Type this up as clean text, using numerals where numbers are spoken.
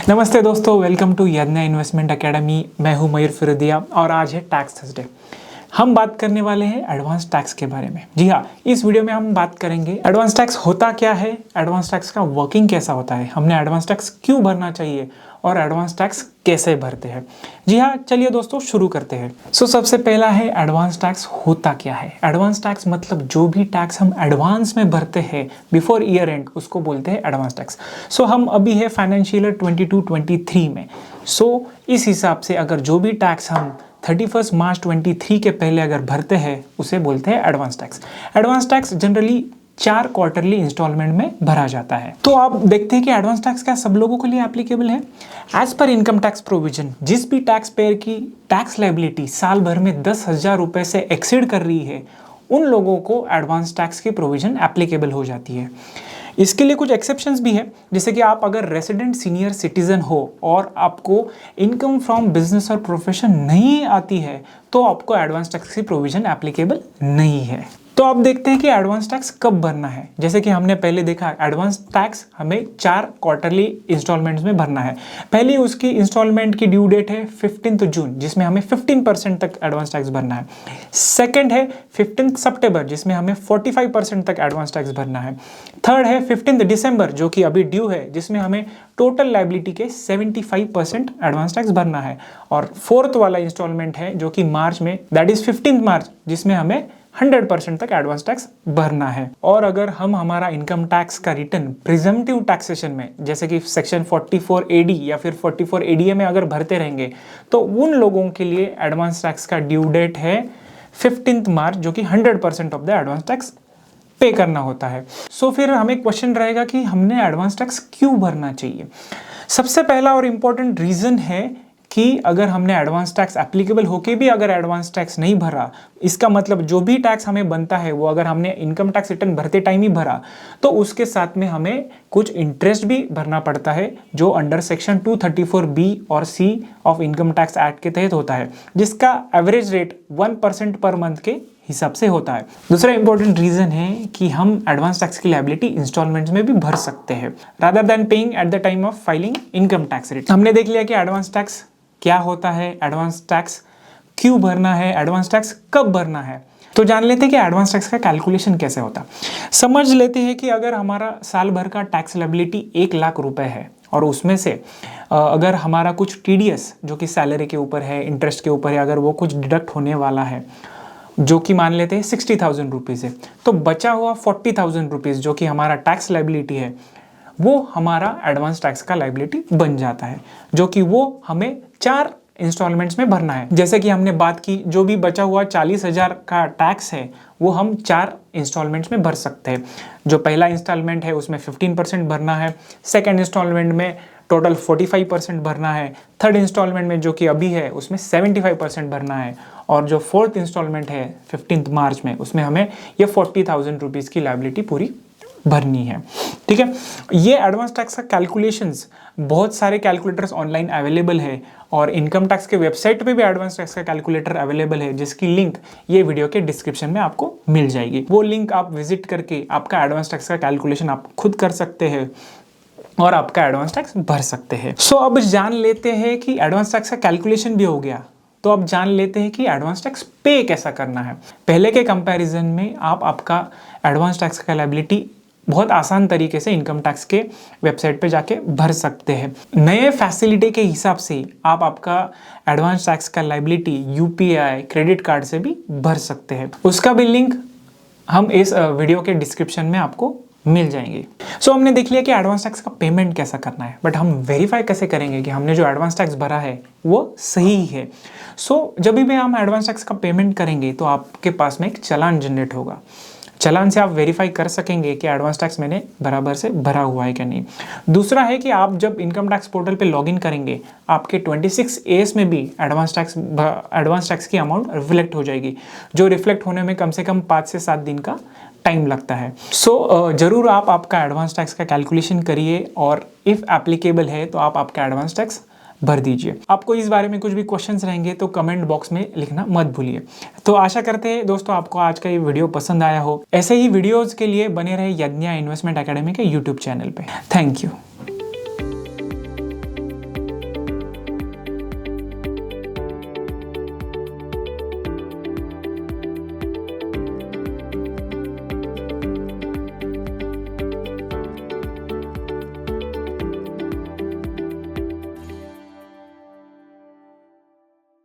नमस्ते दोस्तों, welcome to यज्ञ इन्वेस्टमेंट एकेडमी। मैं हूं मयूर फिरोदिया और आज है टैक्स थर्सडे। हम बात करने वाले हैं एडवांस टैक्स के बारे में। जी हाँ, इस वीडियो में हम बात करेंगे एडवांस टैक्स होता क्या है, एडवांस टैक्स का वर्किंग कैसा होता है, हमने एडवांस टैक्स क्यों भरना चाहिए और एडवांस टैक्स कैसे भरते हैं। जी हाँ, चलिए दोस्तों शुरू करते हैं। सबसे पहला है एडवांस टैक्स होता क्या है। एडवांस टैक्स मतलब जो भी टैक्स हम एडवांस में भरते हैं बिफोर ईयर एंड, उसको बोलते हैं एडवांस टैक्स। हम अभी है फाइनेंशियल ईयर 22-23 में। इस हिसाब से अगर जो भी टैक्स हम 31 मार्च 23 के पहले अगर भरते हैं उसे बोलते हैं advance tax. Advance tax generally 4 quarterly installment में भरा जाता है। तो आप देखते हैं कि एडवांस टैक्स क्या सब लोगों के लिए एप्लीकेबल है। As per income tax provision, जिस भी टैक्स पेयर की टैक्स लायबिलिटी साल भर में 10,000 रुपए से एक्सीड कर रही है, उन लोगों को एडवांस टैक्स की प्रोविजन एप्लीकेबल हो जाती है। इसके लिए कुछ एक्सेप्शंस भी है, जैसे कि आप अगर रेसिडेंट सीनियर सिटीजन हो और आपको इनकम फ्रॉम बिजनेस और प्रोफेशन नहीं आती है तो आपको एडवांस टैक्स की प्रोविजन एप्लीकेबल नहीं है। तो आप देखते हैं कि एडवांस टैक्स कब भरना है। जैसे कि हमने पहले देखा, एडवांस टैक्स हमें 4 क्वार्टरली इंस्टॉलमेंट्स में भरना है। पहली उसकी इंस्टॉलमेंट की ड्यू डेट है 15 जून, जिसमें हमें 15% तक एडवांस टैक्स भरना है। सेकंड है 15 सितंबर, जिसमें हमें 45% तक एडवांस टैक्स भरना है। थर्ड है 15 दिसंबर, जो कि अभी ड्यू है, जिसमें हमें टोटल लायबिलिटी के 75% एडवांस टैक्स भरना है। और फोर्थ वाला इंस्टॉलमेंट है जो कि मार्च में, दैट इज 15 मार्च, जिसमें हमें 100% तक एडवांस टैक्स भरना है। और अगर हम हमारा इनकम टैक्स का रिटर्न प्रिजम्पटिव टैक्सेशन में, जैसे कि सेक्शन 44 AD या फिर 44 ADA में अगर भरते रहेंगे, तो उन लोगों के लिए एडवांस टैक्स का ड्यू डेट है 15 मार्च, जो कि 100% ऑफ द एडवांस टैक्स पे करना होता है। फिर हमें क्वेश्चन रहेगा कि हमने एडवांस टैक्स क्यों भरना चाहिए। सबसे पहला और इंपॉर्टेंट रीजन है कि अगर हमने एडवांस टैक्स एप्लीकेबल होके भी अगर एडवांस टैक्स नहीं भरा, इसका मतलब जो भी टैक्स हमें बनता है वो अगर हमने इनकम टैक्स रिटर्न भरते टाइम ही भरा, तो उसके साथ में हमें कुछ इंटरेस्ट भी भरना पड़ता है, जो अंडर सेक्शन 234B और C of income tax act के तहत होता है, जिसका एवरेज रेट 1% पर मंथ के हिसाब से होता है। दूसरा इंपॉर्टेंट रीजन है कि हम एडवांस टैक्स की लायबिलिटी इंस्टॉलमेंट्स में भी भर सकते हैं rather than paying at the time of filing income tax return. हमने देख लिया कि एडवांस टैक्स क्या होता है, एडवांस टैक्स क्यों भरना है, एडवांस टैक्स कब भरना है। तो जान लेते हैं कि एडवांस टैक्स का कैलकुलेशन कैसे होता है। समझ लेते हैं कि अगर हमारा साल भर का टैक्स लायबिलिटी 1 लाख रुपए है और उसमें से अगर हमारा कुछ TDS जो कि सैलरी के ऊपर है, इंटरेस्ट के ऊपर है, अगर वो कुछ डिडक्ट होने वाला है, जो कि मान लेते हैं 60,000 रुपीज़ है, तो बचा हुआ 40,000 रुपीज़ जो कि हमारा टैक्स लायबिलिटी है, वो हमारा एडवांस टैक्स का लायबिलिटी बन जाता है, जो कि वो हमें 4 इंस्टॉलमेंट्स में भरना है। जैसे कि हमने बात की, जो भी बचा हुआ 40,000 का टैक्स है वो हम 4 इंस्टॉलमेंट्स में भर सकते हैं। जो पहला इंस्टॉलमेंट है उसमें 15% भरना है, सेकेंड इंस्टॉलमेंट में टोटल 45% भरना है, थर्ड इंस्टॉलमेंट में जो कि अभी है उसमें 75% भरना है, और जो फोर्थ इंस्टॉलमेंट है 15 मार्च में, उसमें हमें ये 40,000 रुपीज़ की लायबिलिटी पूरी भरनी है। ठीक है, ये एडवांस टैक्स का कैलकुलेशंस, बहुत सारे कैलकुलेटर्स ऑनलाइन अवेलेबल है और इनकम टैक्स के वेबसाइट पे भी एडवांस टैक्स का कैलकुलेटर अवेलेबल है, जिसकी लिंक ये वीडियो के डिस्क्रिप्शन में आपको मिल जाएगी। वो लिंक आप विजिट करके आपका एडवांस टैक्स का कैलकुलेशन आप खुद कर सकते हैं और आपका एडवांस टैक्स भर सकते हैं। अब जान लेते हैं कि एडवांस टैक्स का कैलकुलेशन भी हो गया, तो अब जान लेते हैं कि एडवांस टैक्स पे कैसा करना है। पहले के कंपैरिजन में आप आपका एडवांस टैक्स का लायबिलिटी बहुत आसान तरीके से इनकम टैक्स के वेबसाइट पे जाके भर सकते हैं। नए फैसिलिटी के हिसाब से आप आपका एडवांस टैक्स का लायबिलिटी UPI क्रेडिट कार्ड से भी भर सकते हैं। उसका भी लिंक हम इस वीडियो के डिस्क्रिप्शन में आपको मिल जाएंगे। हमने देख लिया कि एडवांस टैक्स का पेमेंट कैसा करना है, बट हम वेरीफाई कैसे करेंगे कि हमने जो एडवांस टैक्स भरा है वो सही है। जब भी हम एडवांस टैक्स का पेमेंट करेंगे तो आपके पास में एक चालान जनरेट होगा। चालान से आप वेरीफाई कर सकेंगे कि एडवांस टैक्स मैंने बराबर से भरा हुआ है कि नहीं। दूसरा है कि आप जब इनकम टैक्स पोर्टल पे लॉगिन करेंगे, आपके 26AS में भी एडवांस टैक्स की अमाउंट रिफ्लेक्ट हो जाएगी, जो रिफ्लेक्ट होने में कम से कम 5 से 7 दिन का टाइम लगता है। जरूर आप आपका एडवांस टैक्स का कैलकुलेशन करिए और इफ़ एप्लीकेबल है तो आप आपका एडवांस टैक्स भर दीजिए। आपको इस बारे में कुछ भी क्वेश्चंस रहेंगे तो कमेंट बॉक्स में लिखना मत भूलिए। तो आशा करते हैं दोस्तों आपको आज का ये वीडियो पसंद आया हो। ऐसे ही वीडियोज़ के लिए बने रहे यज्ञ इन्वेस्टमेंट एकेडमी के यूट्यूब चैनल पे। Thank you.